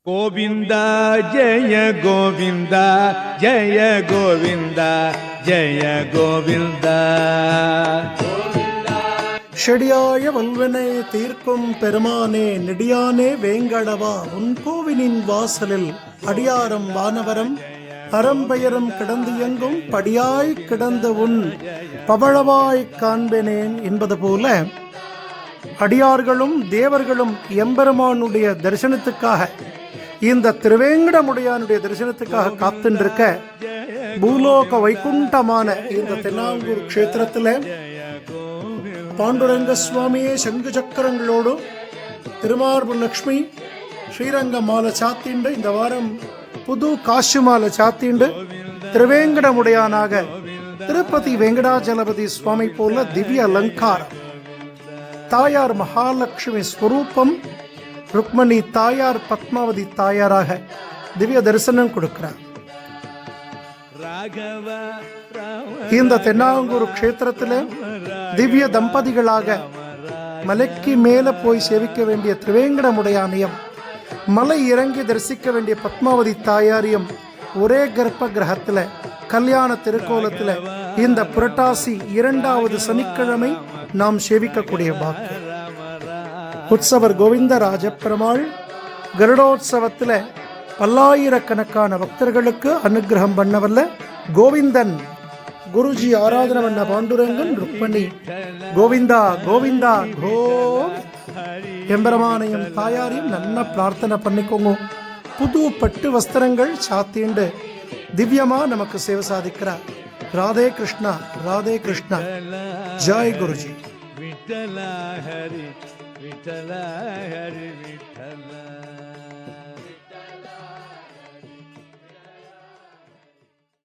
கோவிந்தா ஜெய கோவிந்தா ஜெய கோவிந்தா ஜெய கோவிந்தா. செடியாய வல்வனை தீர்க்கும் பெருமானே நெடியானே வேங்கடவா உன் கோவிலின் வாசலில் அடியாரம் வானவரம் அறம்பெயரும் கிடந்து எங்கும் படியாய் கிடந்த உன் பவழவாய் காண்பேனேன் என்பது போல அடியார்களும் தேவர்களும் எம்பெருமானுடைய தரிசனத்துக்காக, இந்த திருவேங்கடமுடையானுடைய தரிசனத்துக்காக காத்துருக்க பூலோக வைகுண்டமான இந்த தென்னாங்கூர் க்ஷேத்திரத்தில் பாண்டுரங்க சுவாமியே சங்கு சக்கரங்களோடு திருமார்பு லக்ஷ்மி ஸ்ரீரங்க மாலை சாத்திண்டு இந்த வாரம் புது காசு மாலை சாத்திண்டு திருவேங்கடமுடையானாக திருப்பதி வெங்கடாஜலபதி சுவாமி போல திவ்ய அலங்காரம், தாயார் மகாலட்சுமி ஸ்வரூபம், ருக்மணி தாயார் பத்மாவதி தாயாராக திவ்ய தரிசனம் கொடுக்கிறார். இந்த தென்னாங்கூர் க்ஷேத்திரத்தில் திவ்ய தம்பதிகளாக மலைக்கு மேல போய் சேவிக்க வேண்டிய திருவேங்கடமுடையானையும் மலை இறங்கி தரிசிக்க வேண்டிய பத்மாவதி தாயாரையும் ஒரே கர்ப்ப கிரகத்தில் கல்யாண திருக்கோலத்தில் இந்த புரட்டாசி 2வது சனிக்கிழமை நாம் சேவிக்கக்கூடிய பாக்கியம். உற்சவர் கோவிந்தராஜ பெருமாள் கருடோத்சவத்தில் பல்லாயிரக்கணக்கான பக்தர்களுக்கு அனுகிரகம் பண்ணவல்ல கோவிந்தன். குருஜி ஆராதனை பண்ண பாண்டுரங்கன் ருக்மணி கோவிந்தா கோவிந்தா கோ. எம்பெருமானையும் தாயாரையும் நல்லா பிரார்த்தனை பண்ணிக்கோங்க. புது பட்டு வஸ்திரங்கள் சாத்திண்டு திவ்யமா நமக்கு சேவை சாதிக்கிறார். ராதே கிருஷ்ணா ராதே கிருஷ்ணா. ஜெய் குருஜி. விட்டல ஹரி விட்டல ஹரி விட்டல.